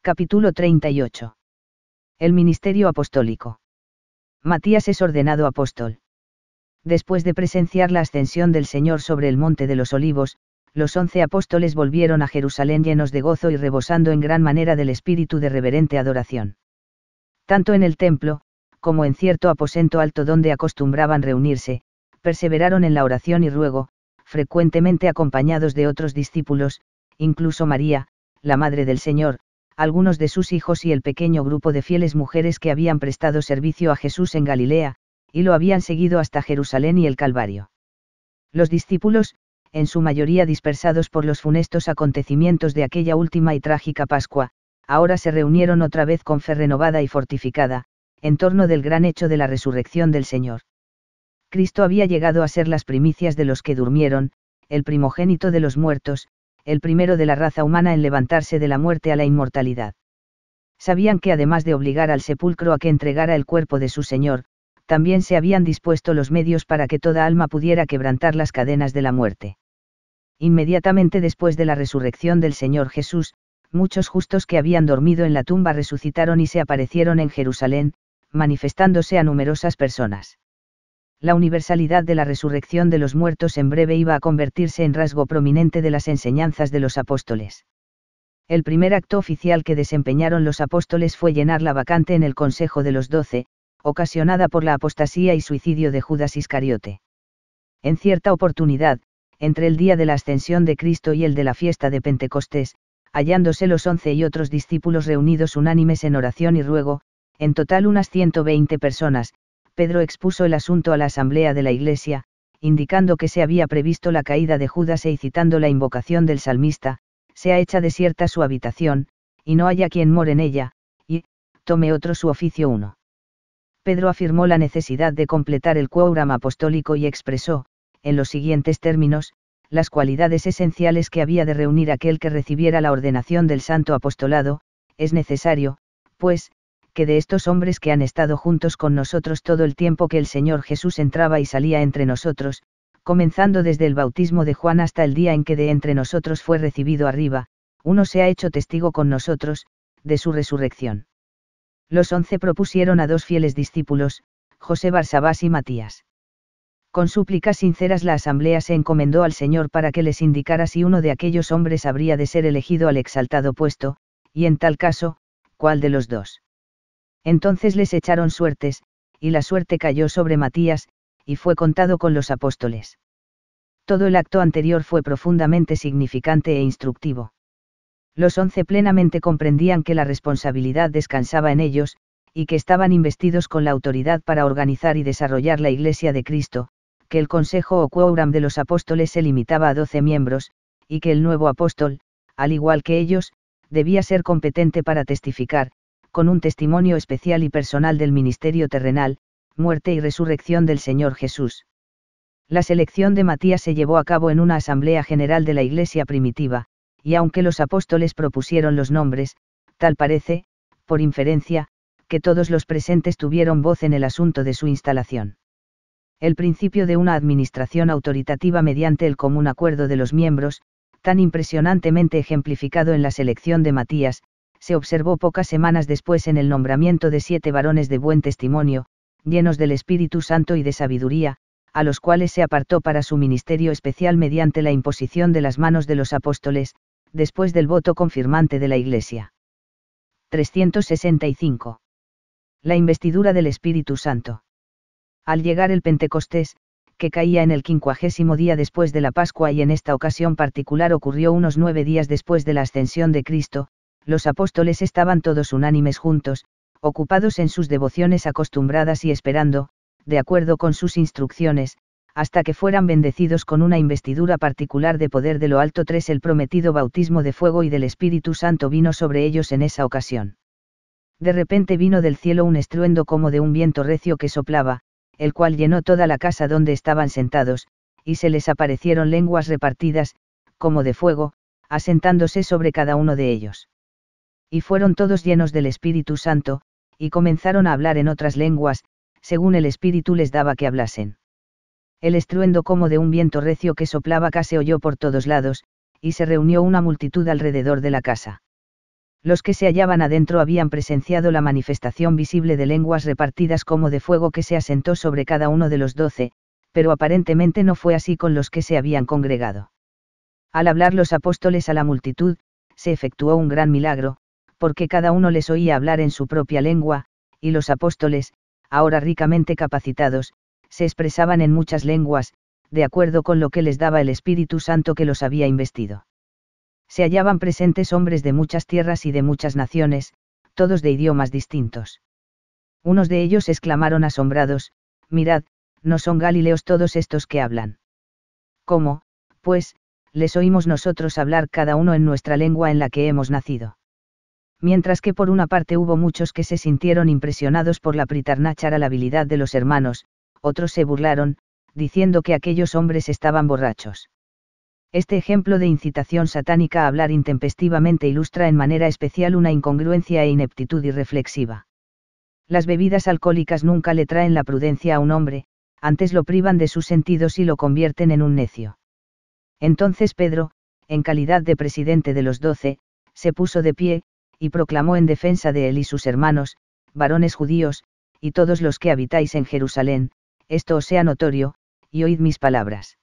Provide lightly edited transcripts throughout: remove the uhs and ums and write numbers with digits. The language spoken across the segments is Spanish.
Capítulo 38. El ministerio apostólico. Matías es ordenado apóstol. Después de presenciar la ascensión del Señor sobre el monte de los Olivos, los 11 apóstoles volvieron a Jerusalén llenos de gozo y rebosando en gran manera del espíritu de reverente adoración. Tanto en el templo, como en cierto aposento alto donde acostumbraban reunirse, perseveraron en la oración y ruego, frecuentemente acompañados de otros discípulos, incluso María, la Madre del Señor, algunos de sus hijos y el pequeño grupo de fieles mujeres que habían prestado servicio a Jesús en Galilea, y lo habían seguido hasta Jerusalén y el Calvario. Los discípulos, en su mayoría dispersados por los funestos acontecimientos de aquella última y trágica Pascua, ahora se reunieron otra vez con fe renovada y fortificada, en torno del gran hecho de la resurrección del Señor. Cristo había llegado a ser las primicias de los que durmieron, el primogénito de los muertos, el primero de la raza humana en levantarse de la muerte a la inmortalidad. Sabían que además de obligar al sepulcro a que entregara el cuerpo de su Señor, también se habían dispuesto los medios para que toda alma pudiera quebrantar las cadenas de la muerte. Inmediatamente después de la resurrección del Señor Jesús, muchos justos que habían dormido en la tumba resucitaron y se aparecieron en Jerusalén, manifestándose a numerosas personas. La universalidad de la resurrección de los muertos en breve iba a convertirse en rasgo prominente de las enseñanzas de los apóstoles. El primer acto oficial que desempeñaron los apóstoles fue llenar la vacante en el Consejo de los 12, ocasionada por la apostasía y suicidio de Judas Iscariote. En cierta oportunidad, entre el día de la ascensión de Cristo y el de la fiesta de Pentecostés, hallándose los 11 y otros discípulos reunidos unánimes en oración y ruego, en total unas 120 personas, Pedro expuso el asunto a la asamblea de la Iglesia, indicando que se había previsto la caída de Judas y citando la invocación del salmista, sea hecha desierta su habitación, y no haya quien more en ella, y, tome otro su oficio uno. Pedro afirmó la necesidad de completar el quórum apostólico y expresó, en los siguientes términos, las cualidades esenciales que había de reunir aquel que recibiera la ordenación del santo apostolado: es necesario, pues, que de estos hombres que han estado juntos con nosotros todo el tiempo que el Señor Jesús entraba y salía entre nosotros, comenzando desde el bautismo de Juan hasta el día en que de entre nosotros fue recibido arriba, uno se ha hecho testigo con nosotros, de su resurrección. Los 11 propusieron a 2 fieles discípulos, José Barsabás y Matías. Con súplicas sinceras la asamblea se encomendó al Señor para que les indicara si uno de aquellos hombres habría de ser elegido al exaltado puesto, y en tal caso, cuál de los 2. Entonces les echaron suertes, y la suerte cayó sobre Matías, y fue contado con los apóstoles. Todo el acto anterior fue profundamente significante e instructivo. Los 11 plenamente comprendían que la responsabilidad descansaba en ellos, y que estaban investidos con la autoridad para organizar y desarrollar la Iglesia de Cristo, que el consejo o quórum de los apóstoles se limitaba a 12 miembros, y que el nuevo apóstol, al igual que ellos, debía ser competente para testificar, con un testimonio especial y personal del ministerio terrenal, muerte y resurrección del Señor Jesús. La selección de Matías se llevó a cabo en una asamblea general de la Iglesia primitiva, y aunque los apóstoles propusieron los nombres, tal parece, por inferencia, que todos los presentes tuvieron voz en el asunto de su instalación. El principio de una administración autoritativa mediante el común acuerdo de los miembros, tan impresionantemente ejemplificado en la selección de Matías, se observó pocas semanas después en el nombramiento de 7 varones de buen testimonio, llenos del Espíritu Santo y de sabiduría, a los cuales se apartó para su ministerio especial mediante la imposición de las manos de los apóstoles, después del voto confirmante de la Iglesia. 365. La investidura del Espíritu Santo. Al llegar el Pentecostés, que caía en el 50º día después de la Pascua y en esta ocasión particular ocurrió unos 9 días después de la ascensión de Cristo, los apóstoles estaban todos unánimes juntos, ocupados en sus devociones acostumbradas y esperando, de acuerdo con sus instrucciones, hasta que fueran bendecidos con una investidura particular de poder de lo alto. 3 El prometido bautismo de fuego y del Espíritu Santo vino sobre ellos en esa ocasión. De repente vino del cielo un estruendo como de un viento recio que soplaba, el cual llenó toda la casa donde estaban sentados, y se les aparecieron lenguas repartidas, como de fuego, asentándose sobre cada uno de ellos. Y fueron todos llenos del Espíritu Santo, y comenzaron a hablar en otras lenguas, según el Espíritu les daba que hablasen. El estruendo como de un viento recio que soplaba se oyó por todos lados, y se reunió una multitud alrededor de la casa. Los que se hallaban adentro habían presenciado la manifestación visible de lenguas repartidas como de fuego que se asentó sobre cada uno de los 12, pero aparentemente no fue así con los que se habían congregado. Al hablar los apóstoles a la multitud, se efectuó un gran milagro, porque cada uno les oía hablar en su propia lengua, y los apóstoles, ahora ricamente capacitados, se expresaban en muchas lenguas, de acuerdo con lo que les daba el Espíritu Santo que los había investido. Se hallaban presentes hombres de muchas tierras y de muchas naciones, todos de idiomas distintos. Unos de ellos exclamaron asombrados: «Mirad, ¿no son galileos todos estos que hablan? ¿Cómo, pues, les oímos nosotros hablar cada uno en nuestra lengua en la que hemos nacido?» Mientras que por una parte hubo muchos que se sintieron impresionados por la la habilidad de los hermanos, otros se burlaron, diciendo que aquellos hombres estaban borrachos. Este ejemplo de incitación satánica a hablar intempestivamente ilustra en manera especial una incongruencia e ineptitud irreflexiva. Las bebidas alcohólicas nunca le traen la prudencia a un hombre, antes lo privan de sus sentidos y lo convierten en un necio. Entonces Pedro, en calidad de presidente de los 12, se puso de pie, y proclamó en defensa de él y sus hermanos: «Varones judíos, y todos los que habitáis en Jerusalén, esto os sea notorio, y oíd mis palabras.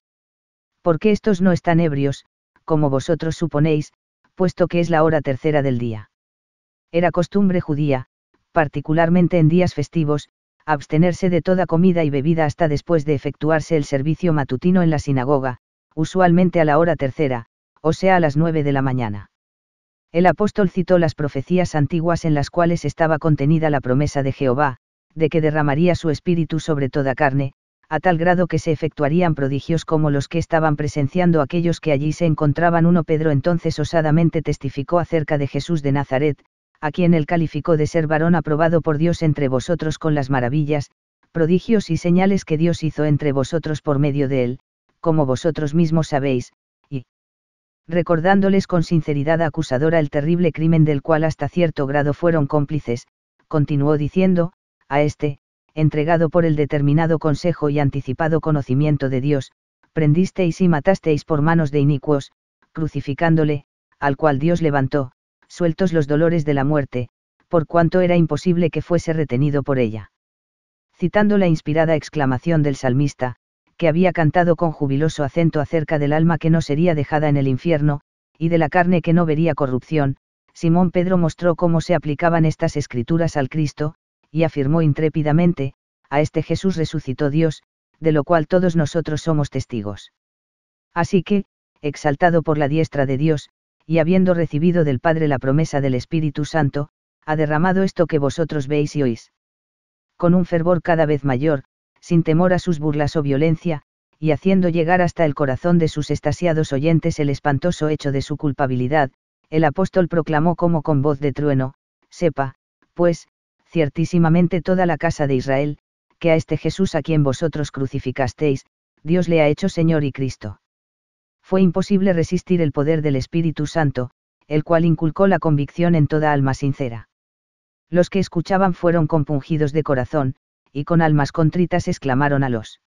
Porque estos no están ebrios, como vosotros suponéis, puesto que es la hora tercera del día». Era costumbre judía, particularmente en días festivos, abstenerse de toda comida y bebida hasta después de efectuarse el servicio matutino en la sinagoga, usualmente a la hora tercera, o sea a las 9 de la mañana. El apóstol citó las profecías antiguas en las cuales estaba contenida la promesa de Jehová, de que derramaría su espíritu sobre toda carne, a tal grado que se efectuarían prodigios como los que estaban presenciando aquellos que allí se encontraban. 1 Pedro entonces osadamente testificó acerca de Jesús de Nazaret, a quien él calificó de ser varón aprobado por Dios entre vosotros con las maravillas, prodigios y señales que Dios hizo entre vosotros por medio de él, como vosotros mismos sabéis, y recordándoles con sinceridad acusadora el terrible crimen del cual hasta cierto grado fueron cómplices, continuó diciendo: «A este, entregado por el determinado consejo y anticipado conocimiento de Dios, prendisteis y matasteis por manos de inicuos, crucificándole, al cual Dios levantó, sueltos los dolores de la muerte, por cuanto era imposible que fuese retenido por ella». Citando la inspirada exclamación del salmista, que había cantado con jubiloso acento acerca del alma que no sería dejada en el infierno, y de la carne que no vería corrupción, Simón Pedro mostró cómo se aplicaban estas escrituras al Cristo, y afirmó intrépidamente: «A este Jesús resucitó Dios, de lo cual todos nosotros somos testigos. Así que, exaltado por la diestra de Dios, y habiendo recibido del Padre la promesa del Espíritu Santo, ha derramado esto que vosotros veis y oís». Con un fervor cada vez mayor, sin temor a sus burlas o violencia, y haciendo llegar hasta el corazón de sus extasiados oyentes el espantoso hecho de su culpabilidad, el apóstol proclamó como con voz de trueno: «Sepa, pues, ciertísimamente toda la casa de Israel, que a este Jesús a quien vosotros crucificasteis, Dios le ha hecho Señor y Cristo». Fue imposible resistir el poder del Espíritu Santo, el cual inculcó la convicción en toda alma sincera. Los que escuchaban fueron compungidos de corazón, y con almas contritas exclamaron a los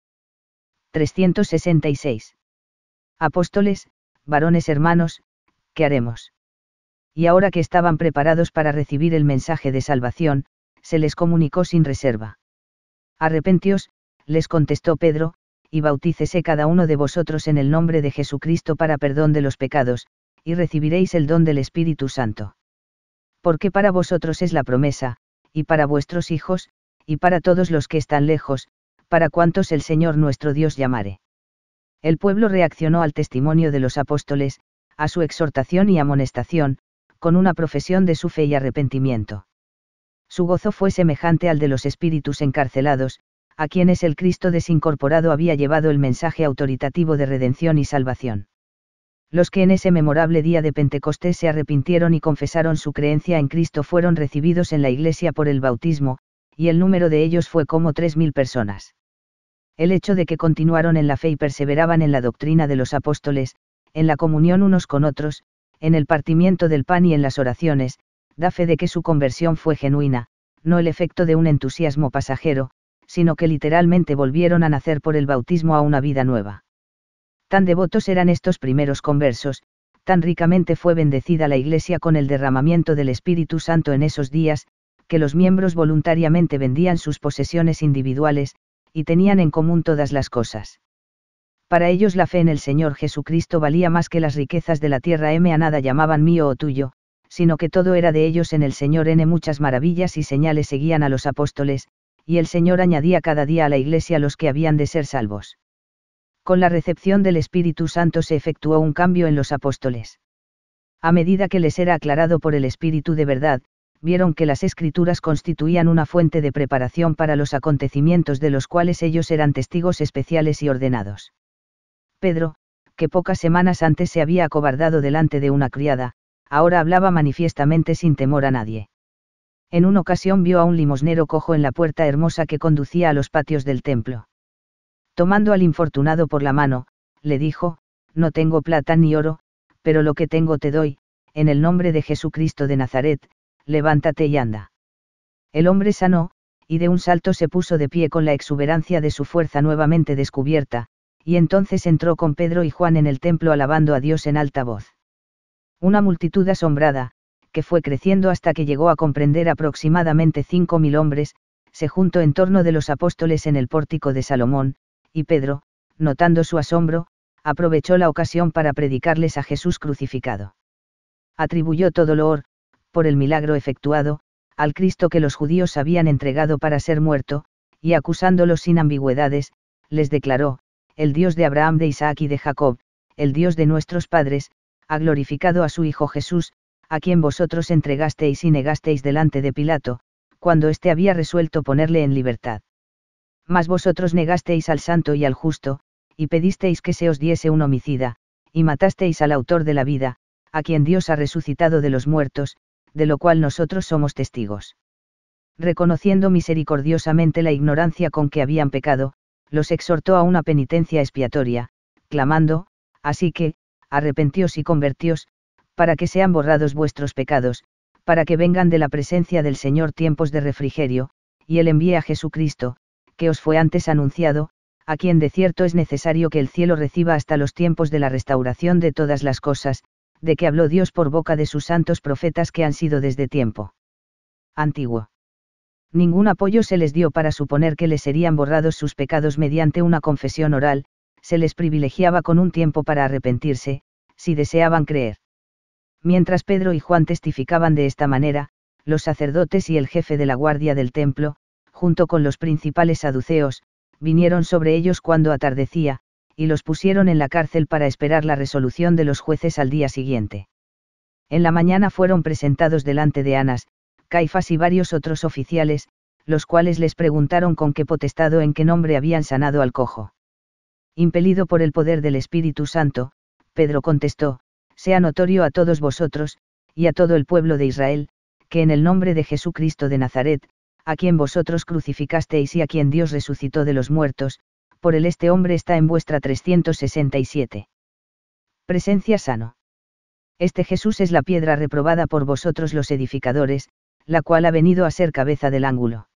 366 apóstoles: «Varones hermanos, ¿qué haremos?». Y ahora que estaban preparados para recibir el mensaje de salvación, se les comunicó sin reserva. «Arrepentíos», les contestó Pedro, «y bautícese cada uno de vosotros en el nombre de Jesucristo para perdón de los pecados, y recibiréis el don del Espíritu Santo. Porque para vosotros es la promesa, y para vuestros hijos, y para todos los que están lejos, para cuantos el Señor nuestro Dios llamare». El pueblo reaccionó al testimonio de los apóstoles, a su exhortación y amonestación, con una profesión de su fe y arrepentimiento. Su gozo fue semejante al de los espíritus encarcelados, a quienes el Cristo desincorporado había llevado el mensaje autoritativo de redención y salvación. Los que en ese memorable día de Pentecostés se arrepintieron y confesaron su creencia en Cristo fueron recibidos en la Iglesia por el bautismo, y el número de ellos fue como 3.000 personas. El hecho de que continuaron en la fe y perseveraban en la doctrina de los apóstoles, en la comunión unos con otros, en el partimiento del pan y en las oraciones, da fe de que su conversión fue genuina, no el efecto de un entusiasmo pasajero, sino que literalmente volvieron a nacer por el bautismo a una vida nueva. Tan devotos eran estos primeros conversos, Tan ricamente fue bendecida la Iglesia con el derramamiento del Espíritu Santo en esos días, que los miembros voluntariamente vendían sus posesiones individuales, y tenían en común todas las cosas. Para ellos la fe en el Señor Jesucristo valía más que las riquezas de la tierra. A nada llamaban mío o tuyo, sino que todo era de ellos en el Señor. Muchas maravillas y señales seguían a los apóstoles, y el Señor añadía cada día a la Iglesia los que habían de ser salvos. Con la recepción del Espíritu Santo se efectuó un cambio en los apóstoles. A medida que les era aclarado por el Espíritu de verdad, vieron que las Escrituras constituían una fuente de preparación para los acontecimientos de los cuales ellos eran testigos especiales y ordenados. Pedro, que pocas semanas antes se había acobardado delante de una criada, ahora hablaba manifiestamente sin temor a nadie. En una ocasión vio a un limosnero cojo en la puerta hermosa que conducía a los patios del templo. Tomando al infortunado por la mano, le dijo: no tengo plata ni oro, pero lo que tengo te doy, en el nombre de Jesucristo de Nazaret, levántate y anda. El hombre sanó, y de un salto se puso de pie con la exuberancia de su fuerza nuevamente descubierta, y entonces entró con Pedro y Juan en el templo alabando a Dios en alta voz. Una multitud asombrada, que fue creciendo hasta que llegó a comprender aproximadamente 5.000 hombres, se juntó en torno de los apóstoles en el pórtico de Salomón, y Pedro, notando su asombro, aprovechó la ocasión para predicarles a Jesús crucificado. Atribuyó todo loor, por el milagro efectuado, al Cristo que los judíos habían entregado para ser muerto, y acusándolos sin ambigüedades, les declaró: el Dios de Abraham, de Isaac y de Jacob, el Dios de nuestros padres, ha glorificado a su Hijo Jesús, a quien vosotros entregasteis y negasteis delante de Pilato, cuando éste había resuelto ponerle en libertad. Mas vosotros negasteis al santo y al justo, y pedisteis que se os diese un homicida, y matasteis al autor de la vida, a quien Dios ha resucitado de los muertos, de lo cual nosotros somos testigos. Reconociendo misericordiosamente la ignorancia con que habían pecado, los exhortó a una penitencia expiatoria, clamando: así que, arrepentíos y convertíos, para que sean borrados vuestros pecados, para que vengan de la presencia del Señor tiempos de refrigerio, y Él envíe a Jesucristo, que os fue antes anunciado, a quien de cierto es necesario que el cielo reciba hasta los tiempos de la restauración de todas las cosas, de que habló Dios por boca de sus santos profetas que han sido desde tiempo antiguo. Ningún apoyo se les dio para suponer que les serían borrados sus pecados mediante una confesión oral, se les privilegiaba con un tiempo para arrepentirse, si deseaban creer. Mientras Pedro y Juan testificaban de esta manera, los sacerdotes y el jefe de la guardia del templo, junto con los principales saduceos, vinieron sobre ellos cuando atardecía, y los pusieron en la cárcel para esperar la resolución de los jueces al día siguiente. En la mañana fueron presentados delante de Anás, Caifás y varios otros oficiales, los cuales les preguntaron con qué potestad o en qué nombre habían sanado al cojo. Impelido por el poder del Espíritu Santo, Pedro contestó: sea notorio a todos vosotros, y a todo el pueblo de Israel, que en el nombre de Jesucristo de Nazaret, a quien vosotros crucificasteis y a quien Dios resucitó de los muertos, por él este hombre está en vuestra 367. Presencia sano. Este Jesús es la piedra reprobada por vosotros los edificadores, la cual ha venido a ser cabeza del ángulo.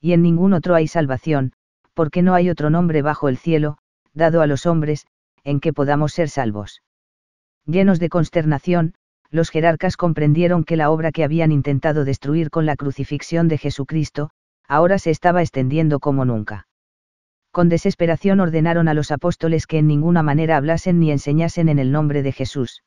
Y en ningún otro hay salvación, porque no hay otro nombre bajo el cielo, dado a los hombres, en que podamos ser salvos. Llenos de consternación, los jerarcas comprendieron que la obra que habían intentado destruir con la crucifixión de Jesucristo, ahora se estaba extendiendo como nunca. Con desesperación ordenaron a los apóstoles que en ninguna manera hablasen ni enseñasen en el nombre de Jesús.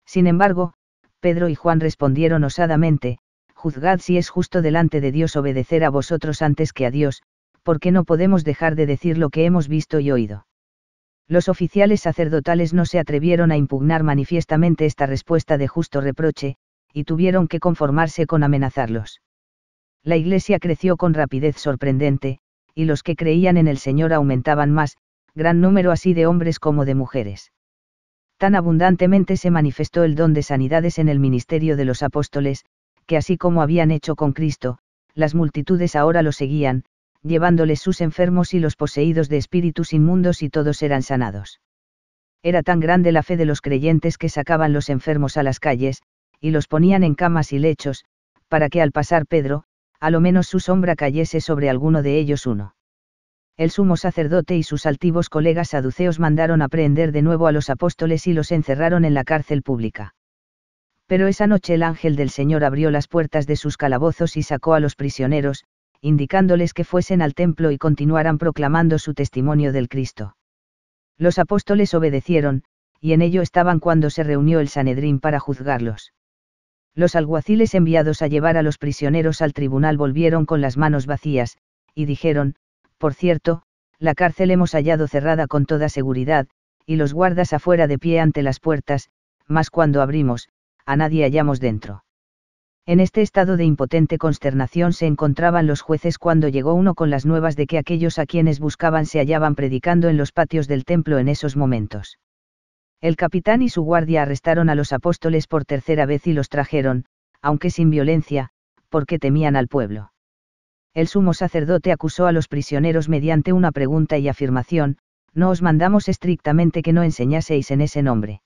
Sin embargo, Pedro y Juan respondieron osadamente: juzgad si es justo delante de Dios obedecer a vosotros antes que a Dios, porque no podemos dejar de decir lo que hemos visto y oído. Los oficiales sacerdotales no se atrevieron a impugnar manifiestamente esta respuesta de justo reproche, y tuvieron que conformarse con amenazarlos. La Iglesia creció con rapidez sorprendente, y los que creían en el Señor aumentaban más, gran número así de hombres como de mujeres. Tan abundantemente se manifestó el don de sanidades en el ministerio de los apóstoles, que así como habían hecho con Cristo, las multitudes ahora lo seguían, llevándoles sus enfermos y los poseídos de espíritus inmundos, y todos eran sanados. Era tan grande la fe de los creyentes que sacaban los enfermos a las calles, y los ponían en camas y lechos, para que al pasar Pedro, a lo menos su sombra cayese sobre alguno de ellos uno. El sumo sacerdote y sus altivos colegas saduceos mandaron aprehender de nuevo a los apóstoles y los encerraron en la cárcel pública. Pero esa noche el ángel del Señor abrió las puertas de sus calabozos y sacó a los prisioneros, indicándoles que fuesen al templo y continuaran proclamando su testimonio del Cristo. Los apóstoles obedecieron, y en ello estaban cuando se reunió el Sanedrín para juzgarlos. Los alguaciles enviados a llevar a los prisioneros al tribunal volvieron con las manos vacías, y dijeron: por cierto, la cárcel hemos hallado cerrada con toda seguridad, y los guardas afuera de pie ante las puertas, mas cuando abrimos, a nadie hallamos dentro. En este estado de impotente consternación se encontraban los jueces cuando llegó uno con las nuevas de que aquellos a quienes buscaban se hallaban predicando en los patios del templo en esos momentos. El capitán y su guardia arrestaron a los apóstoles por tercera vez y los trajeron, aunque sin violencia, porque temían al pueblo. El sumo sacerdote acusó a los prisioneros mediante una pregunta y afirmación: no os mandamos estrictamente que no enseñaseis en ese nombre.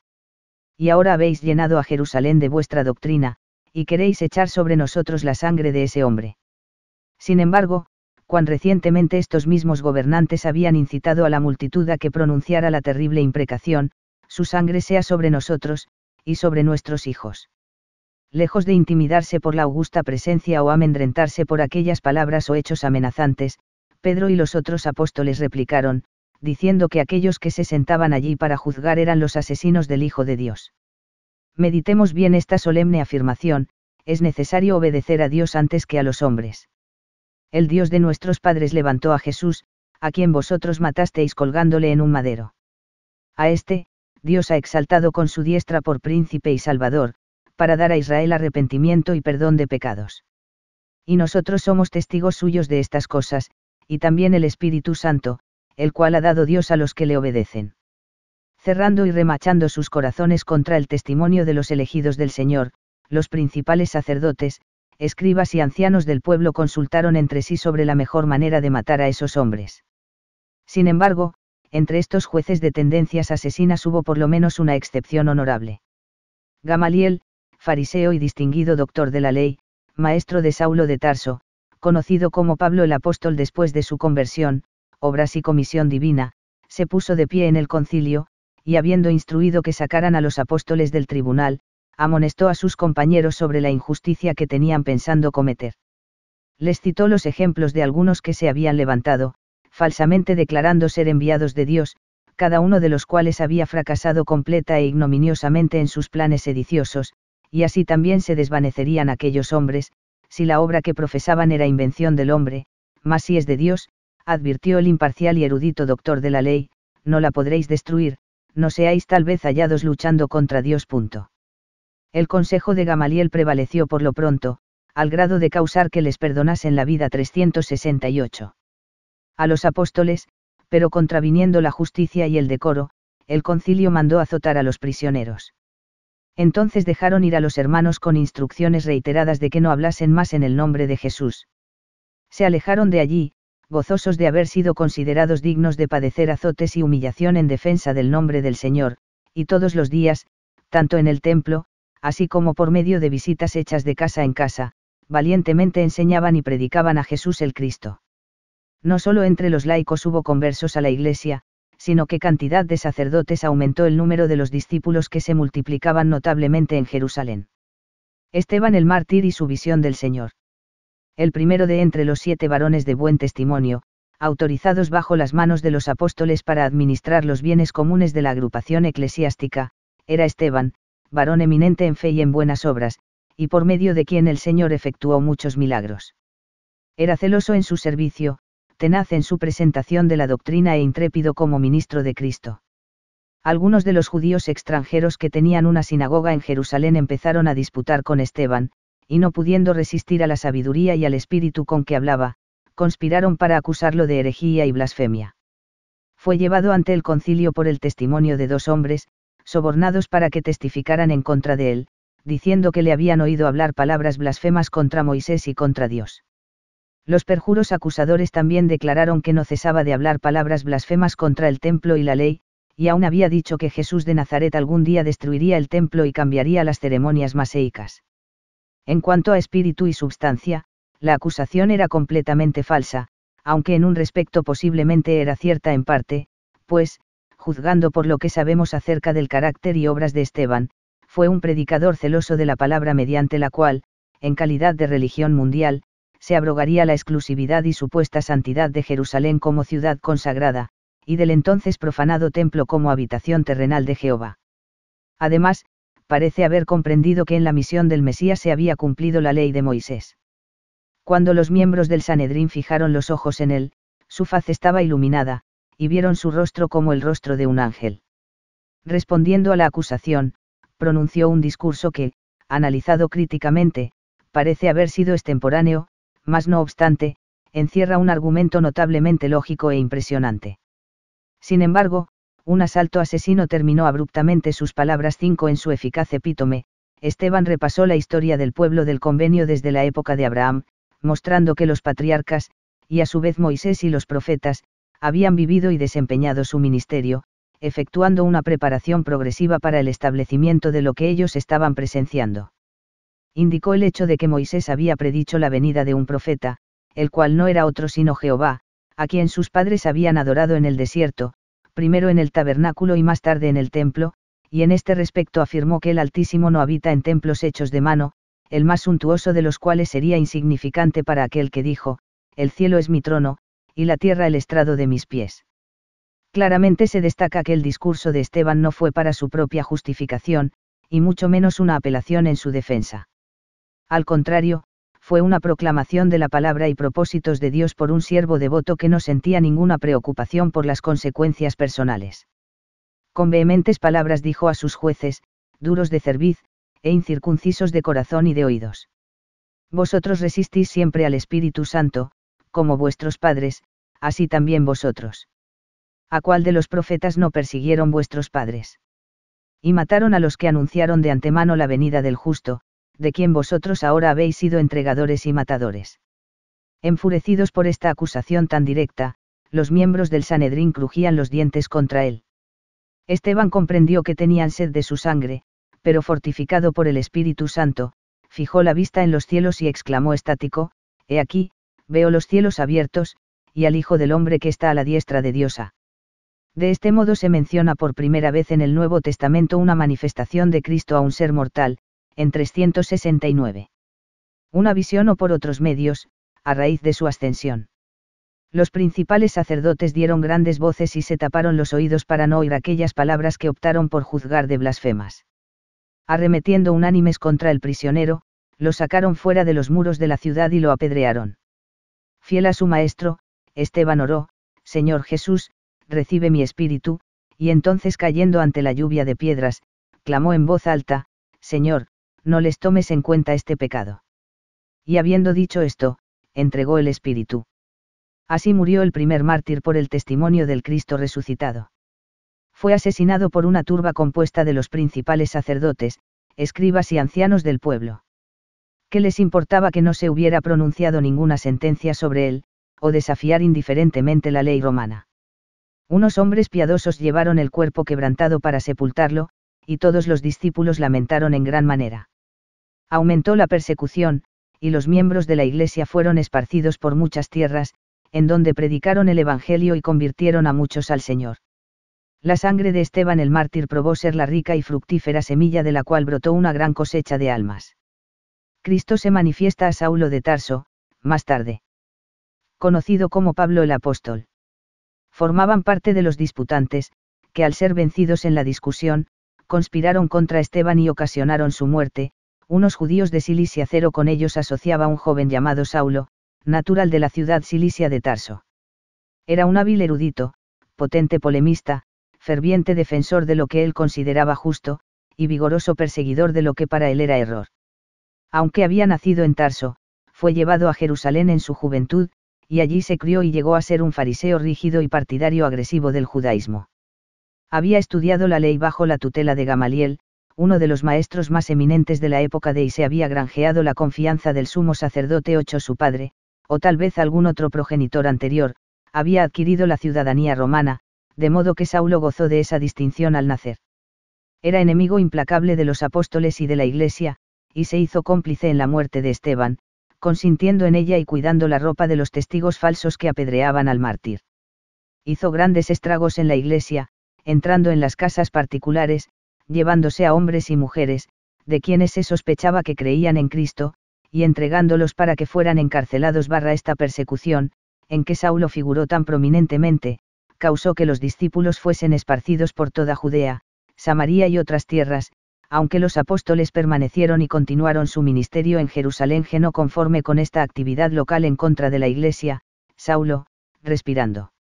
Y ahora habéis llenado a Jerusalén de vuestra doctrina, y queréis echar sobre nosotros la sangre de ese hombre. Sin embargo, cuán recientemente estos mismos gobernantes habían incitado a la multitud a que pronunciara la terrible imprecación: su sangre sea sobre nosotros, y sobre nuestros hijos. Lejos de intimidarse por la augusta presencia o amedrentarse por aquellas palabras o hechos amenazantes, Pedro y los otros apóstoles replicaron, diciendo que aquellos que se sentaban allí para juzgar eran los asesinos del Hijo de Dios. Meditemos bien esta solemne afirmación: es necesario obedecer a Dios antes que a los hombres. El Dios de nuestros padres levantó a Jesús, a quien vosotros matasteis colgándole en un madero. A este, Dios ha exaltado con su diestra por príncipe y salvador, para dar a Israel arrepentimiento y perdón de pecados. Y nosotros somos testigos suyos de estas cosas, y también el Espíritu Santo, el cual ha dado Dios a los que le obedecen. Cerrando y remachando sus corazones contra el testimonio de los elegidos del Señor, los principales sacerdotes, escribas y ancianos del pueblo consultaron entre sí sobre la mejor manera de matar a esos hombres. Sin embargo, entre estos jueces de tendencias asesinas hubo por lo menos una excepción honorable. Gamaliel, fariseo y distinguido doctor de la ley, maestro de Saulo de Tarso, conocido como Pablo el apóstol después de su conversión, obras y comisión divina, se puso de pie en el concilio, y habiendo instruido que sacaran a los apóstoles del tribunal, amonestó a sus compañeros sobre la injusticia que tenían pensando cometer. Les citó los ejemplos de algunos que se habían levantado, falsamente declarando ser enviados de Dios, cada uno de los cuales había fracasado completa e ignominiosamente en sus planes sediciosos, y así también se desvanecerían aquellos hombres, si la obra que profesaban era invención del hombre, mas si es de Dios, advirtió el imparcial y erudito doctor de la ley, no la podréis destruir, no seáis tal vez hallados luchando contra Dios. El consejo de Gamaliel prevaleció por lo pronto, al grado de causar que les perdonasen la vida 368. A los apóstoles, pero contraviniendo la justicia y el decoro, el concilio mandó azotar a los prisioneros. Entonces dejaron ir a los hermanos con instrucciones reiteradas de que no hablasen más en el nombre de Jesús. Se alejaron de allí, gozosos de haber sido considerados dignos de padecer azotes y humillación en defensa del nombre del Señor, y todos los días, tanto en el templo, así como por medio de visitas hechas de casa en casa, valientemente enseñaban y predicaban a Jesús el Cristo. No solo entre los laicos hubo conversos a la Iglesia, sino que cantidad de sacerdotes aumentó el número de los discípulos que se multiplicaban notablemente en Jerusalén. Esteban el mártir y su visión del Señor. El primero de entre los 7 varones de buen testimonio, autorizados bajo las manos de los apóstoles para administrar los bienes comunes de la agrupación eclesiástica, era Esteban, varón eminente en fe y en buenas obras, y por medio de quien el Señor efectuó muchos milagros. Era celoso en su servicio, tenaz en su presentación de la doctrina e intrépido como ministro de Cristo. Algunos de los judíos extranjeros que tenían una sinagoga en Jerusalén empezaron a disputar con Esteban, y no pudiendo resistir a la sabiduría y al espíritu con que hablaba, conspiraron para acusarlo de herejía y blasfemia. Fue llevado ante el concilio por el testimonio de 2 hombres, sobornados para que testificaran en contra de él, diciendo que le habían oído hablar palabras blasfemas contra Moisés y contra Dios. Los perjuros acusadores también declararon que no cesaba de hablar palabras blasfemas contra el templo y la ley, y aún había dicho que Jesús de Nazaret algún día destruiría el templo y cambiaría las ceremonias maseicas. En cuanto a espíritu y substancia, la acusación era completamente falsa, aunque en un respecto posiblemente era cierta en parte, pues, juzgando por lo que sabemos acerca del carácter y obras de Esteban, fue un predicador celoso de la palabra mediante la cual, en calidad de religión mundial, se abrogaría la exclusividad y supuesta santidad de Jerusalén como ciudad consagrada, y del entonces profanado templo como habitación terrenal de Jehová. Además, parece haber comprendido que en la misión del Mesías se había cumplido la ley de Moisés. Cuando los miembros del Sanedrín fijaron los ojos en él, su faz estaba iluminada, y vieron su rostro como el rostro de un ángel. Respondiendo a la acusación, pronunció un discurso que, analizado críticamente, parece haber sido extemporáneo, mas no obstante, encierra un argumento notablemente lógico e impresionante. Sin embargo, un asalto asesino terminó abruptamente sus palabras 5 en su eficaz epítome. Esteban repasó la historia del pueblo del convenio desde la época de Abraham, mostrando que los patriarcas, y a su vez Moisés y los profetas, habían vivido y desempeñado su ministerio, efectuando una preparación progresiva para el establecimiento de lo que ellos estaban presenciando. Indicó el hecho de que Moisés había predicho la venida de un profeta, el cual no era otro sino Jehová, a quien sus padres habían adorado en el desierto, primero en el tabernáculo y más tarde en el templo, y en este respecto afirmó que el Altísimo no habita en templos hechos de mano, el más suntuoso de los cuales sería insignificante para aquel que dijo, el cielo es mi trono, y la tierra el estrado de mis pies. Claramente se destaca que el discurso de Esteban no fue para su propia justificación, y mucho menos una apelación en su defensa. Al contrario, fue una proclamación de la palabra y propósitos de Dios por un siervo devoto que no sentía ninguna preocupación por las consecuencias personales. Con vehementes palabras dijo a sus jueces, duros de cerviz, e incircuncisos de corazón y de oídos. Vosotros resistís siempre al Espíritu Santo, como vuestros padres, así también vosotros. ¿A cuál de los profetas no persiguieron vuestros padres? Y mataron a los que anunciaron de antemano la venida del justo, de quien vosotros ahora habéis sido entregadores y matadores. Enfurecidos por esta acusación tan directa, los miembros del Sanedrín crujían los dientes contra él. Esteban comprendió que tenían sed de su sangre, pero fortificado por el Espíritu Santo, fijó la vista en los cielos y exclamó estático, he aquí, veo los cielos abiertos, y al Hijo del Hombre que está a la diestra de Diosa. De este modo se menciona por primera vez en el Nuevo Testamento una manifestación de Cristo a un ser mortal, en 369. Una visión o por otros medios, a raíz de su ascensión. Los principales sacerdotes dieron grandes voces y se taparon los oídos para no oír aquellas palabras que optaron por juzgar de blasfemas. Arremetiendo unánimes contra el prisionero, lo sacaron fuera de los muros de la ciudad y lo apedrearon. Fiel a su maestro, Esteban oró, Señor Jesús, recibe mi espíritu, y entonces cayendo ante la lluvia de piedras, clamó en voz alta, Señor, no les tomes en cuenta este pecado. Y habiendo dicho esto, entregó el espíritu. Así murió el primer mártir por el testimonio del Cristo resucitado. Fue asesinado por una turba compuesta de los principales sacerdotes, escribas y ancianos del pueblo. ¿Qué les importaba que no se hubiera pronunciado ninguna sentencia sobre él, o desafiar indiferentemente la ley romana? Unos hombres piadosos llevaron el cuerpo quebrantado para sepultarlo, y todos los discípulos lamentaron en gran manera. Aumentó la persecución, y los miembros de la Iglesia fueron esparcidos por muchas tierras, en donde predicaron el Evangelio y convirtieron a muchos al Señor. La sangre de Esteban el mártir probó ser la rica y fructífera semilla de la cual brotó una gran cosecha de almas. Cristo se manifiesta a Saulo de Tarso, más tarde conocido como Pablo el Apóstol. Formaban parte de los disputantes, que al ser vencidos en la discusión, conspiraron contra Esteban y ocasionaron su muerte. Unos judíos de Cilicia, con ellos asociaba un joven llamado Saulo, natural de la ciudad cilicia de Tarso. Era un hábil erudito, potente polemista, ferviente defensor de lo que él consideraba justo, y vigoroso perseguidor de lo que para él era error. Aunque había nacido en Tarso, fue llevado a Jerusalén en su juventud, y allí se crió y llegó a ser un fariseo rígido y partidario agresivo del judaísmo. Había estudiado la ley bajo la tutela de Gamaliel, uno de los maestros más eminentes de la época y se había granjeado la confianza del sumo sacerdote Ocho su padre, o tal vez algún otro progenitor anterior, había adquirido la ciudadanía romana, de modo que Saulo gozó de esa distinción al nacer. Era enemigo implacable de los apóstoles y de la Iglesia, y se hizo cómplice en la muerte de Esteban, consintiendo en ella y cuidando la ropa de los testigos falsos que apedreaban al mártir. Hizo grandes estragos en la iglesia, entrando en las casas particulares, llevándose a hombres y mujeres, de quienes se sospechaba que creían en Cristo, y entregándolos para que fueran encarcelados. Esta persecución, en que Saulo figuró tan prominentemente, causó que los discípulos fuesen esparcidos por toda Judea, Samaria y otras tierras, aunque los apóstoles permanecieron y continuaron su ministerio en Jerusalén. No conforme con esta actividad local en contra de la iglesia, Saulo, respirando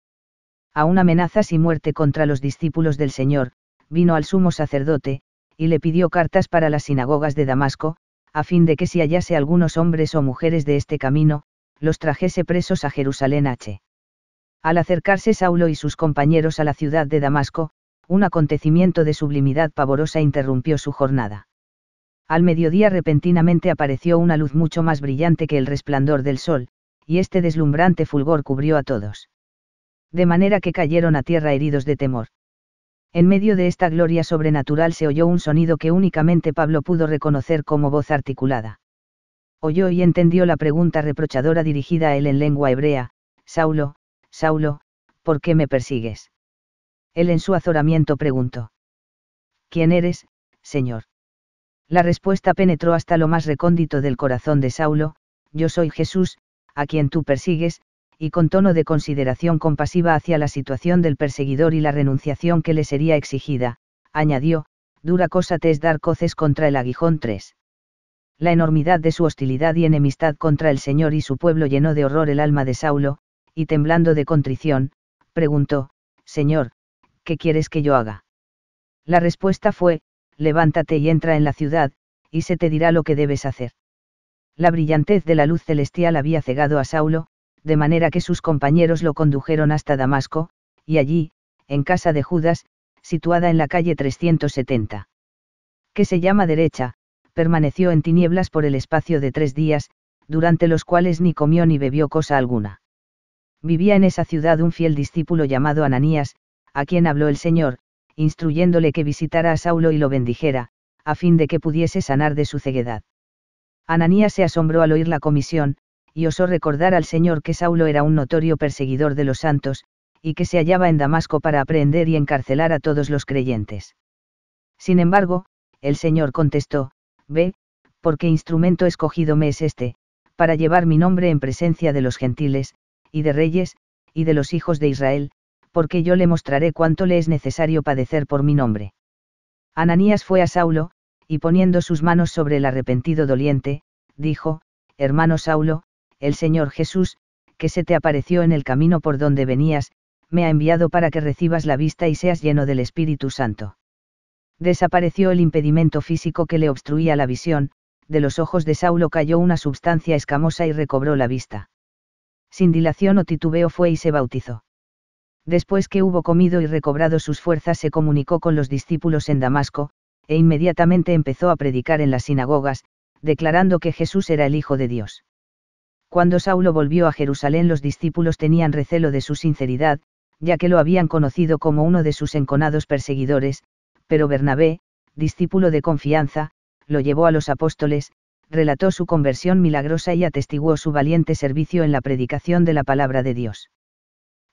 aún amenazas y muerte contra los discípulos del Señor, vino al sumo sacerdote, y le pidió cartas para las sinagogas de Damasco, a fin de que si hallase algunos hombres o mujeres de este camino, los trajese presos a Jerusalén. Al acercarse Saulo y sus compañeros a la ciudad de Damasco, un acontecimiento de sublimidad pavorosa interrumpió su jornada. Al mediodía repentinamente apareció una luz mucho más brillante que el resplandor del sol, y este deslumbrante fulgor cubrió a todos. De manera que cayeron a tierra heridos de temor. En medio de esta gloria sobrenatural se oyó un sonido que únicamente Pablo pudo reconocer como voz articulada. Oyó y entendió la pregunta reprochadora dirigida a él en lengua hebrea: Saulo, Saulo, ¿por qué me persigues? Él en su azoramiento preguntó: ¿Quién eres, Señor? La respuesta penetró hasta lo más recóndito del corazón de Saulo: Yo soy Jesús, a quien tú persigues, y con tono de consideración compasiva hacia la situación del perseguidor y la renunciación que le sería exigida, añadió: Dura cosa te es dar coces contra el aguijón. 3. La enormidad de su hostilidad y enemistad contra el Señor y su pueblo llenó de horror el alma de Saulo, y temblando de contrición, preguntó: Señor, ¿qué quieres que yo haga? La respuesta fue: Levántate y entra en la ciudad, y se te dirá lo que debes hacer. La brillantez de la luz celestial había cegado a Saulo, de manera que sus compañeros lo condujeron hasta Damasco, y allí, en casa de Judas, situada en la calle 370, que se llama Derecha, permaneció en tinieblas por el espacio de 3 días, durante los cuales ni comió ni bebió cosa alguna. Vivía en esa ciudad un fiel discípulo llamado Ananías, a quien habló el Señor, instruyéndole que visitara a Saulo y lo bendijera, a fin de que pudiese sanar de su ceguedad. Ananías se asombró al oír la comisión, y osó recordar al Señor que Saulo era un notorio perseguidor de los santos, y que se hallaba en Damasco para aprehender y encarcelar a todos los creyentes. Sin embargo, el Señor contestó: Ve, porque instrumento escogido me es este, para llevar mi nombre en presencia de los gentiles, y de reyes, y de los hijos de Israel, porque yo le mostraré cuánto le es necesario padecer por mi nombre. Ananías fue a Saulo, y poniendo sus manos sobre el arrepentido doliente, dijo: Hermano Saulo, el Señor Jesús, que se te apareció en el camino por donde venías, me ha enviado para que recibas la vista y seas lleno del Espíritu Santo. Desapareció el impedimento físico que le obstruía la visión, de los ojos de Saulo cayó una substancia escamosa y recobró la vista. Sin dilación o titubeo fue y se bautizó. Después que hubo comido y recobrado sus fuerzas se comunicó con los discípulos en Damasco, e inmediatamente empezó a predicar en las sinagogas, declarando que Jesús era el Hijo de Dios. Cuando Saulo volvió a Jerusalén los discípulos tenían recelo de su sinceridad, ya que lo habían conocido como uno de sus enconados perseguidores, pero Bernabé, discípulo de confianza, lo llevó a los apóstoles, relató su conversión milagrosa y atestiguó su valiente servicio en la predicación de la palabra de Dios.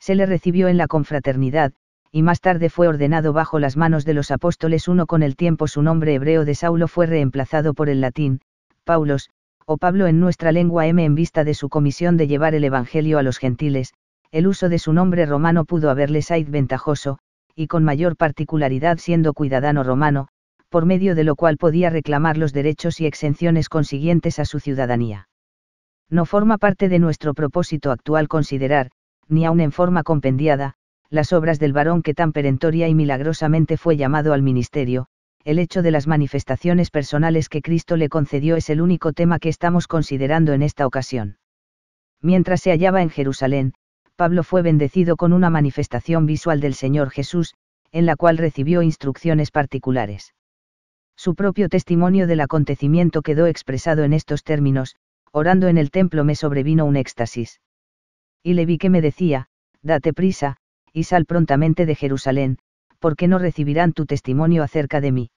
Se le recibió en la confraternidad, y más tarde fue ordenado bajo las manos de los apóstoles. Con el tiempo su nombre hebreo de Saulo fue reemplazado por el latín, Paulos, o Pablo en nuestra lengua. En vista de su comisión de llevar el Evangelio a los gentiles, el uso de su nombre romano pudo haberle sido ventajoso, y con mayor particularidad siendo ciudadano romano, por medio de lo cual podía reclamar los derechos y exenciones consiguientes a su ciudadanía. No forma parte de nuestro propósito actual considerar, ni aun en forma compendiada, las obras del varón que tan perentoria y milagrosamente fue llamado al ministerio. El hecho de las manifestaciones personales que Cristo le concedió es el único tema que estamos considerando en esta ocasión. Mientras se hallaba en Jerusalén, Pablo fue bendecido con una manifestación visual del Señor Jesús, en la cual recibió instrucciones particulares. Su propio testimonio del acontecimiento quedó expresado en estos términos: orando en el templo me sobrevino un éxtasis. Y le vi que me decía: date prisa, y sal prontamente de Jerusalén, porque no recibirán tu testimonio acerca de mí.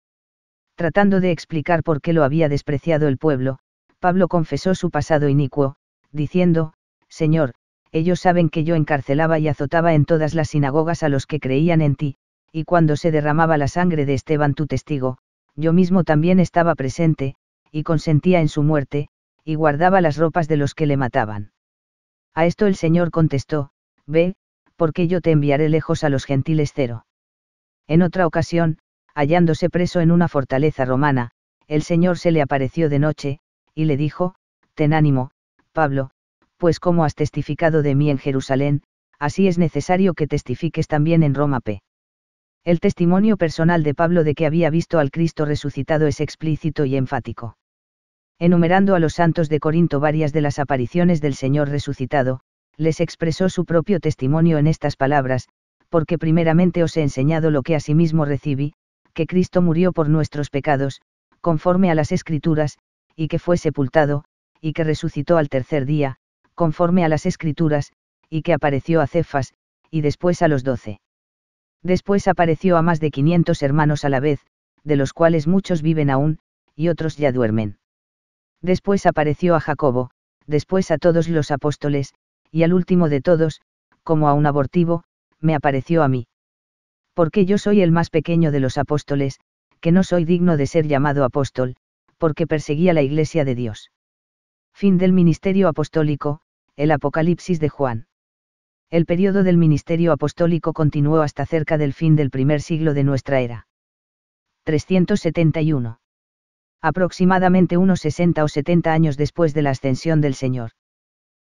Tratando de explicar por qué lo había despreciado el pueblo, Pablo confesó su pasado inicuo, diciendo, Señor, ellos saben que yo encarcelaba y azotaba en todas las sinagogas a los que creían en ti, y cuando se derramaba la sangre de Esteban tu testigo, yo mismo también estaba presente, y consentía en su muerte, y guardaba las ropas de los que le mataban. A esto el Señor contestó, Ve, porque yo te enviaré lejos a los gentiles. En otra ocasión, hallándose preso en una fortaleza romana, el Señor se le apareció de noche, y le dijo, Ten ánimo, Pablo, pues como has testificado de mí en Jerusalén, así es necesario que testifiques también en Roma. El testimonio personal de Pablo de que había visto al Cristo resucitado es explícito y enfático. Enumerando a los santos de Corinto varias de las apariciones del Señor resucitado, les expresó su propio testimonio en estas palabras, porque primeramente os he enseñado lo que asimismo recibí, que Cristo murió por nuestros pecados, conforme a las Escrituras, y que fue sepultado, y que resucitó al tercer día, conforme a las Escrituras, y que apareció a Cefas, y después a los 12. Después apareció a más de 500 hermanos a la vez, de los cuales muchos viven aún, y otros ya duermen. Después apareció a Jacobo, después a todos los apóstoles, y al último de todos, como a un abortivo, me apareció a mí. Porque yo soy el más pequeño de los apóstoles, que no soy digno de ser llamado apóstol, porque perseguía la Iglesia de Dios. Fin del ministerio apostólico, el Apocalipsis de Juan. El período del ministerio apostólico continuó hasta cerca del fin del primer siglo de nuestra era. 371. Aproximadamente unos 60 o 70 años después de la ascensión del Señor.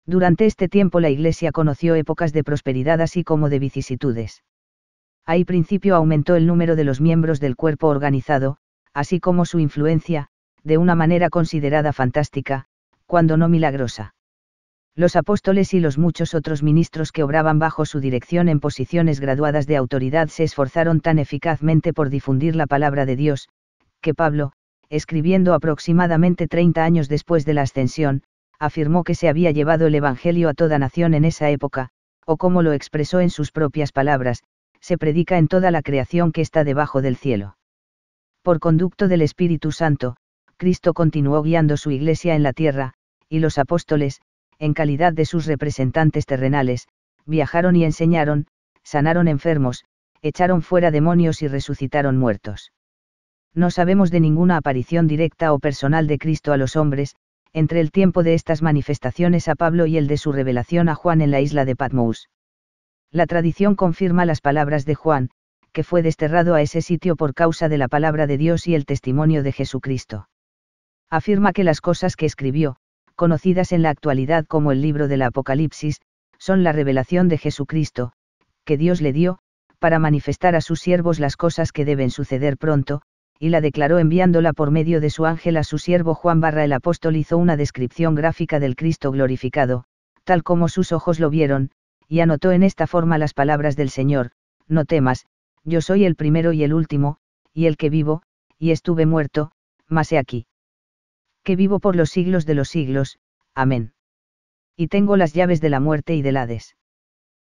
Durante este tiempo la Iglesia conoció épocas de prosperidad así como de vicisitudes. Al principio aumentó el número de los miembros del cuerpo organizado, así como su influencia, de una manera considerada fantástica, cuando no milagrosa. Los apóstoles y los muchos otros ministros que obraban bajo su dirección en posiciones graduadas de autoridad se esforzaron tan eficazmente por difundir la palabra de Dios, que Pablo, escribiendo aproximadamente 30 años después de la ascensión, afirmó que se había llevado el Evangelio a toda nación en esa época, o como lo expresó en sus propias palabras, se predica en toda la creación que está debajo del cielo. Por conducto del Espíritu Santo, Cristo continuó guiando su Iglesia en la tierra, y los apóstoles, en calidad de sus representantes terrenales, viajaron y enseñaron, sanaron enfermos, echaron fuera demonios y resucitaron muertos. No sabemos de ninguna aparición directa o personal de Cristo a los hombres, entre el tiempo de estas manifestaciones a Pablo y el de su revelación a Juan en la isla de Patmos. La tradición confirma las palabras de Juan, que fue desterrado a ese sitio por causa de la palabra de Dios y el testimonio de Jesucristo. Afirma que las cosas que escribió, conocidas en la actualidad como el libro del Apocalipsis, son la revelación de Jesucristo, que Dios le dio, para manifestar a sus siervos las cosas que deben suceder pronto, y la declaró enviándola por medio de su ángel a su siervo Juan. El apóstol hizo una descripción gráfica del Cristo glorificado, tal como sus ojos lo vieron, y anotó en esta forma las palabras del Señor: No temas, yo soy el primero y el último, y el que vivo, y estuve muerto, mas he aquí. Que vivo por los siglos de los siglos, amén. Y tengo las llaves de la muerte y del Hades.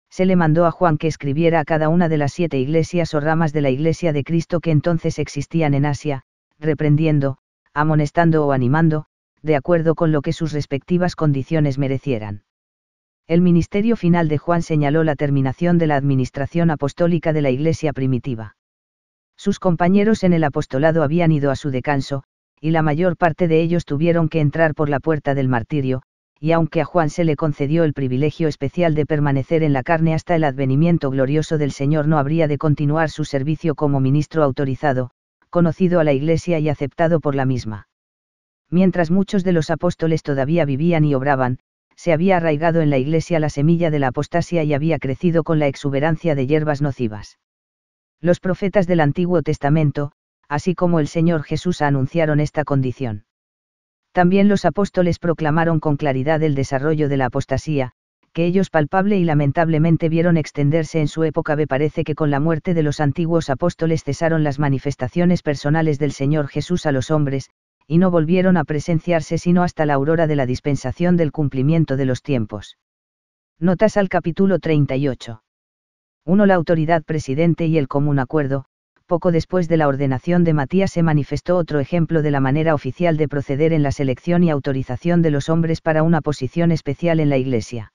Se le mandó a Juan que escribiera a cada una de las 7 iglesias o ramas de la Iglesia de Cristo que entonces existían en Asia, reprendiendo, amonestando o animando, de acuerdo con lo que sus respectivas condiciones merecieran. El ministerio final de Juan señaló la terminación de la administración apostólica de la Iglesia primitiva. Sus compañeros en el apostolado habían ido a su descanso, y la mayor parte de ellos tuvieron que entrar por la puerta del martirio, y aunque a Juan se le concedió el privilegio especial de permanecer en la carne hasta el advenimiento glorioso del Señor, no habría de continuar su servicio como ministro autorizado, conocido a la Iglesia y aceptado por la misma. Mientras muchos de los apóstoles todavía vivían y obraban, se había arraigado en la Iglesia la semilla de la apostasía y había crecido con la exuberancia de hierbas nocivas. Los profetas del Antiguo Testamento, así como el Señor Jesús, anunciaron esta condición. También los apóstoles proclamaron con claridad el desarrollo de la apostasía, que ellos palpable y lamentablemente vieron extenderse en su época. Parece que con la muerte de los antiguos apóstoles cesaron las manifestaciones personales del Señor Jesús a los hombres, y no volvieron a presenciarse sino hasta la aurora de la dispensación del cumplimiento de los tiempos. Notas al capítulo 38. 1. La autoridad presidente y el común acuerdo. Poco después de la ordenación de Matías se manifestó otro ejemplo de la manera oficial de proceder en la selección y autorización de los hombres para una posición especial en la Iglesia.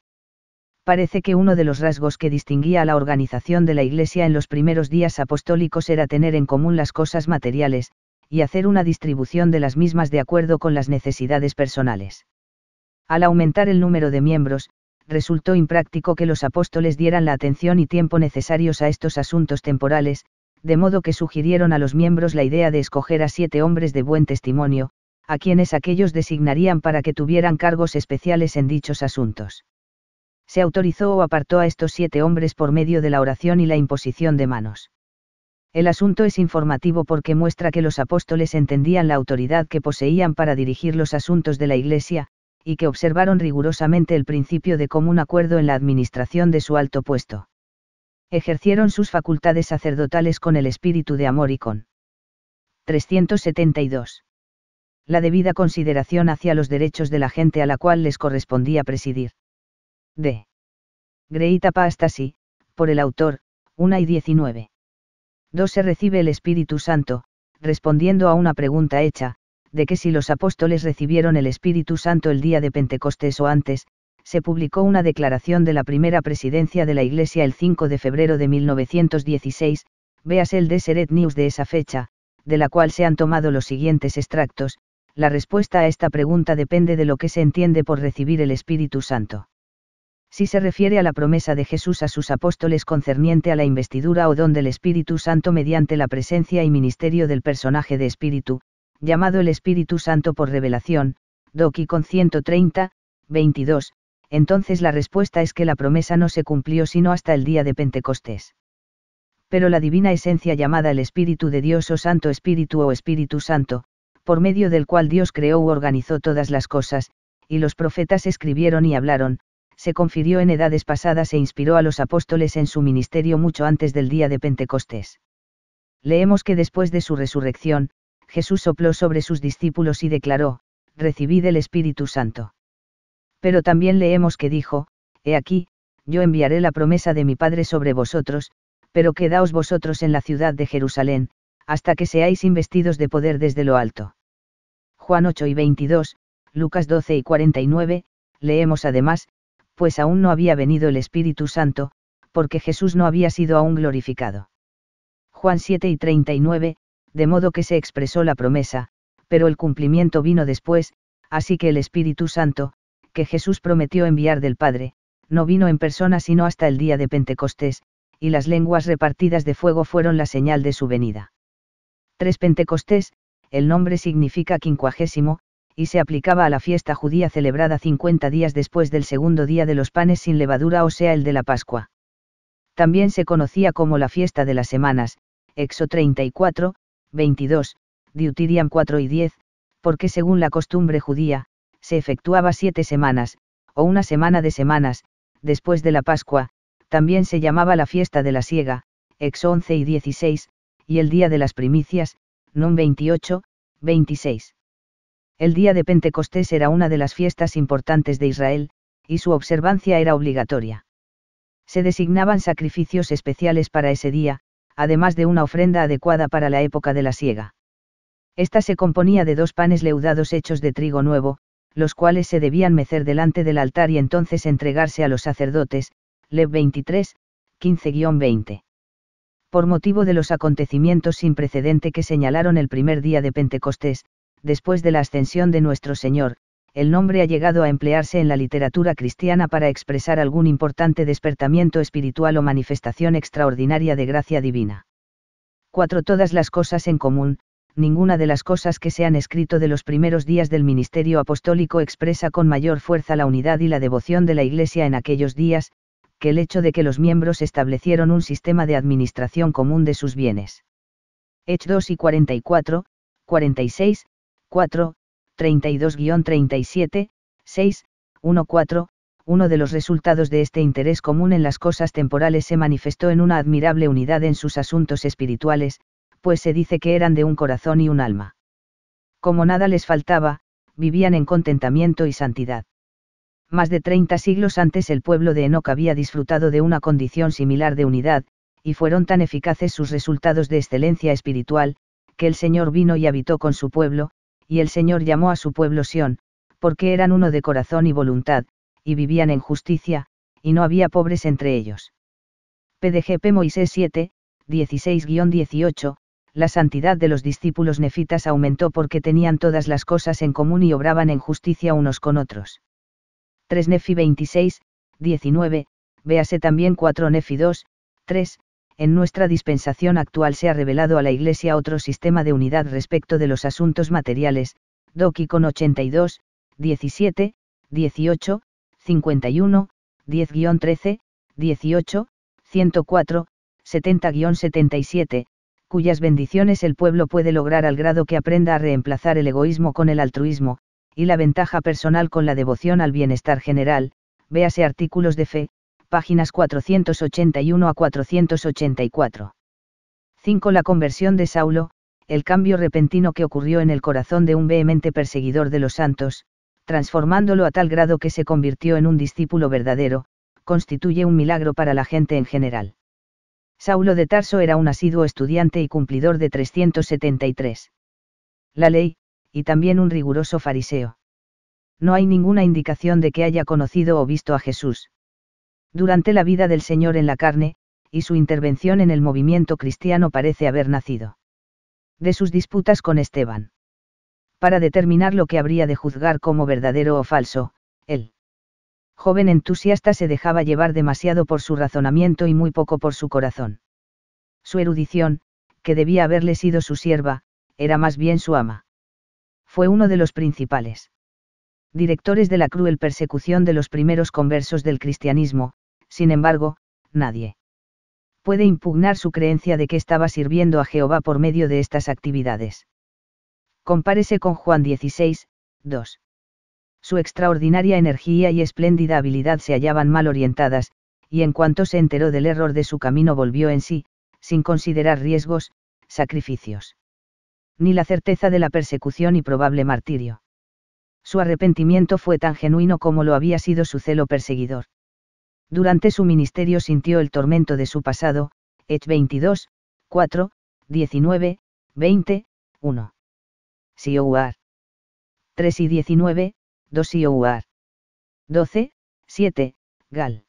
Parece que uno de los rasgos que distinguía a la organización de la Iglesia en los primeros días apostólicos era tener en común las cosas materiales, y hacer una distribución de las mismas de acuerdo con las necesidades personales. Al aumentar el número de miembros, resultó impráctico que los apóstoles dieran la atención y tiempo necesarios a estos asuntos temporales, de modo que sugirieron a los miembros la idea de escoger a 7 hombres de buen testimonio, a quienes aquellos designarían para que tuvieran cargos especiales en dichos asuntos. Se autorizó o apartó a estos 7 hombres por medio de la oración y la imposición de manos. El asunto es informativo porque muestra que los apóstoles entendían la autoridad que poseían para dirigir los asuntos de la Iglesia, y que observaron rigurosamente el principio de común acuerdo en la administración de su alto puesto. Ejercieron sus facultades sacerdotales con el espíritu de amor y con 372. La debida consideración hacia los derechos de la gente a la cual les correspondía presidir. D. Greita Pastasi, por el autor, 1 y 19. 2. Se recibe el Espíritu Santo, respondiendo a una pregunta hecha, de que si los apóstoles recibieron el Espíritu Santo el día de Pentecostés o antes, se publicó una declaración de la primera presidencia de la Iglesia el 5 de febrero de 1916, véase el Deseret News de esa fecha, de la cual se han tomado los siguientes extractos. La respuesta a esta pregunta depende de lo que se entiende por recibir el Espíritu Santo. Si se refiere a la promesa de Jesús a sus apóstoles concerniente a la investidura o don del Espíritu Santo mediante la presencia y ministerio del personaje de Espíritu, llamado el Espíritu Santo por revelación, Doki con 130, 22, entonces la respuesta es que la promesa no se cumplió sino hasta el día de Pentecostés. Pero la divina esencia llamada el Espíritu de Dios o Santo Espíritu o Espíritu Santo, por medio del cual Dios creó u organizó todas las cosas, y los profetas escribieron y hablaron, se confirió en edades pasadas e inspiró a los apóstoles en su ministerio mucho antes del día de Pentecostés. Leemos que después de su resurrección, Jesús sopló sobre sus discípulos y declaró, recibid el Espíritu Santo. Pero también leemos que dijo, he aquí, yo enviaré la promesa de mi Padre sobre vosotros, pero quedaos vosotros en la ciudad de Jerusalén, hasta que seáis investidos de poder desde lo alto. Juan 8 y 22, Lucas 12 y 49, leemos además, pues aún no había venido el Espíritu Santo, porque Jesús no había sido aún glorificado. Juan 7 y 39, de modo que se expresó la promesa, pero el cumplimiento vino después, así que el Espíritu Santo, que Jesús prometió enviar del Padre, no vino en persona sino hasta el día de Pentecostés, y las lenguas repartidas de fuego fueron la señal de su venida. 3. Pentecostés, el nombre significa 50, y se aplicaba a la fiesta judía celebrada 50 días después del segundo día de los panes sin levadura, o sea el de la Pascua. También se conocía como la fiesta de las semanas, Éxodo 34, 22, Deuteronomio 4 y 10, porque según la costumbre judía, se efectuaba 7 semanas, o una semana de semanas, después de la Pascua. También se llamaba la fiesta de la siega, Éxodo 11 y 16, y el día de las primicias, Num 28, 26. El día de Pentecostés era una de las fiestas importantes de Israel, y su observancia era obligatoria. Se designaban sacrificios especiales para ese día, además de una ofrenda adecuada para la época de la siega. Esta se componía de 2 panes leudados hechos de trigo nuevo, los cuales se debían mecer delante del altar y entonces entregarse a los sacerdotes, Lev 23, 15-20. Por motivo de los acontecimientos sin precedente que señalaron el primer día de Pentecostés, después de la ascensión de nuestro Señor, el nombre ha llegado a emplearse en la literatura cristiana para expresar algún importante despertamiento espiritual o manifestación extraordinaria de gracia divina. 4. Todas las cosas en común. Ninguna de las cosas que se han escrito de los primeros días del ministerio apostólico expresa con mayor fuerza la unidad y la devoción de la Iglesia en aquellos días, que el hecho de que los miembros establecieron un sistema de administración común de sus bienes. Hechos 2 y 44, 46, 4, 32-37, 6, 1-4. Uno de los resultados de este interés común en las cosas temporales se manifestó en una admirable unidad en sus asuntos espirituales, pues se dice que eran de un corazón y un alma. Como nada les faltaba, vivían en contentamiento y santidad. Más de 30 siglos antes el pueblo de Enoc había disfrutado de una condición similar de unidad, y fueron tan eficaces sus resultados de excelencia espiritual, que el Señor vino y habitó con su pueblo, y el Señor llamó a su pueblo Sión, porque eran uno de corazón y voluntad, y vivían en justicia, y no había pobres entre ellos. PDGP Moisés 7, 16-18, la santidad de los discípulos nefitas aumentó porque tenían todas las cosas en común y obraban en justicia unos con otros. 3 Nefi 26, 19, véase también 4 Nefi 2, 3, en nuestra dispensación actual se ha revelado a la Iglesia otro sistema de unidad respecto de los asuntos materiales, Doki con 82, 17, 18, 51, 10-13, 18, 104, 70-77, cuyas bendiciones el pueblo puede lograr al grado que aprenda a reemplazar el egoísmo con el altruismo, y la ventaja personal con la devoción al bienestar general, véase artículos de fe, páginas 481 a 484. 5. La conversión de Saulo, el cambio repentino que ocurrió en el corazón de un vehemente perseguidor de los santos, transformándolo a tal grado que se convirtió en un discípulo verdadero, constituye un milagro para la gente en general. Saulo de Tarso era un asiduo estudiante y cumplidor de 373. La ley, y también un riguroso fariseo. No hay ninguna indicación de que haya conocido o visto a Jesús. Durante la vida del Señor en la carne, y su intervención en el movimiento cristiano parece haber nacido de sus disputas con Esteban. Para determinar lo que habría de juzgar como verdadero o falso, el joven entusiasta se dejaba llevar demasiado por su razonamiento y muy poco por su corazón. Su erudición, que debía haberle sido su sierva, era más bien su ama. Fue uno de los principales directores de la cruel persecución de los primeros conversos del cristianismo. Sin embargo, nadie puede impugnar su creencia de que estaba sirviendo a Jehová por medio de estas actividades. Compárese con Juan 16, 2. Su extraordinaria energía y espléndida habilidad se hallaban mal orientadas, y en cuanto se enteró del error de su camino volvió en sí, sin considerar riesgos, sacrificios, ni la certeza de la persecución y probable martirio. Su arrepentimiento fue tan genuino como lo había sido su celo perseguidor. Durante su ministerio sintió el tormento de su pasado, Hechos 22, 4, 19, 20, 1. Sioar. 3 y 19, 2 Sioar. 12, 7, Gal.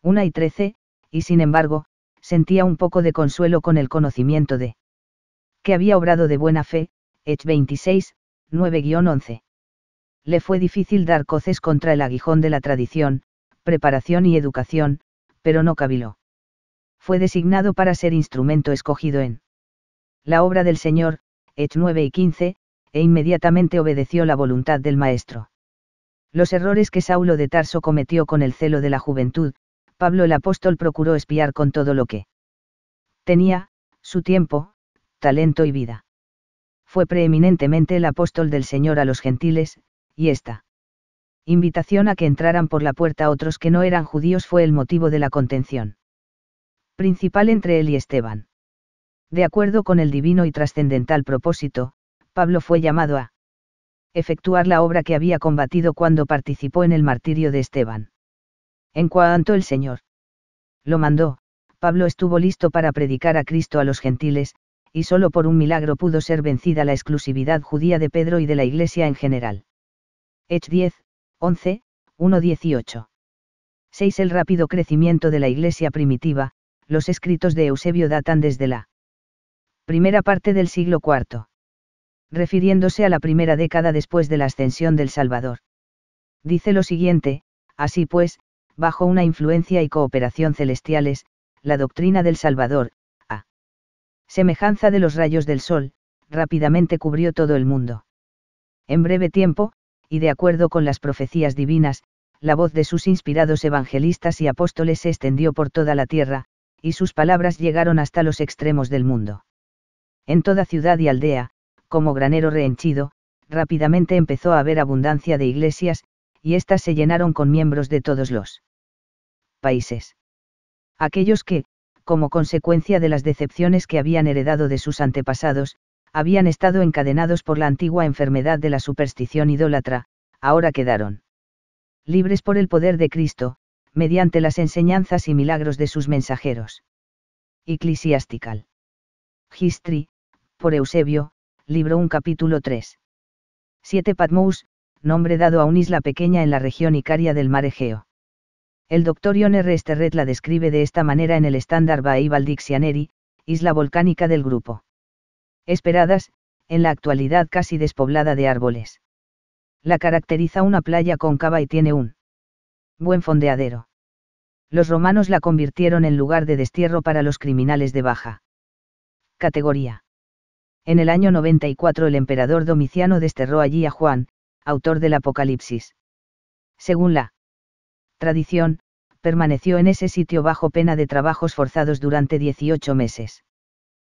1 y 13, y sin embargo, sentía un poco de consuelo con el conocimiento de que había obrado de buena fe, Hechos 26, 9-11. Le fue difícil dar coces contra el aguijón de la tradición, preparación y educación, pero no caviló. Fue designado para ser instrumento escogido en la obra del Señor, Hechos 9 y 15, e inmediatamente obedeció la voluntad del Maestro. Los errores que Saulo de Tarso cometió con el celo de la juventud, Pablo el apóstol procuró espiar con todo lo que tenía, su tiempo, talento y vida. Fue preeminentemente el apóstol del Señor a los gentiles, y esta invitación a que entraran por la puerta otros que no eran judíos fue el motivo de la contención principal entre él y Esteban. De acuerdo con el divino y trascendental propósito, Pablo fue llamado a efectuar la obra que había combatido cuando participó en el martirio de Esteban. En cuanto el Señor lo mandó, Pablo estuvo listo para predicar a Cristo a los gentiles, y solo por un milagro pudo ser vencida la exclusividad judía de Pedro y de la Iglesia en general. Hechos 10, 11, 1-18. 6. El rápido crecimiento de la Iglesia primitiva. Los escritos de Eusebio datan desde la primera parte del siglo IV. Refiriéndose a la primera década después de la ascensión del Salvador. Dice lo siguiente: así pues, bajo una influencia y cooperación celestiales, la doctrina del Salvador, a semejanza de los rayos del sol, rápidamente cubrió todo el mundo. En breve tiempo, y de acuerdo con las profecías divinas, la voz de sus inspirados evangelistas y apóstoles se extendió por toda la tierra, y sus palabras llegaron hasta los extremos del mundo. En toda ciudad y aldea, como granero rehenchido, rápidamente empezó a haber abundancia de iglesias, y éstas se llenaron con miembros de todos los países. Aquellos que, como consecuencia de las decepciones que habían heredado de sus antepasados, habían estado encadenados por la antigua enfermedad de la superstición idólatra, ahora quedaron libres por el poder de Cristo, mediante las enseñanzas y milagros de sus mensajeros. Ecclesiastical History, por Eusebio, libro 1 capítulo 3. 7 Patmos, nombre dado a una isla pequeña en la región Icaria del mar Egeo. El Dr. John R. Sterret la describe de esta manera en el Standard Bible Dictionary, isla volcánica del grupo Hesperadas, en la actualidad casi despoblada de árboles. La caracteriza una playa cóncava y tiene un buen fondeadero. Los romanos la convirtieron en lugar de destierro para los criminales de baja categoría. En el año 94 el emperador Domiciano desterró allí a Juan, autor del Apocalipsis. Según la tradición, permaneció en ese sitio bajo pena de trabajos forzados durante 18 meses.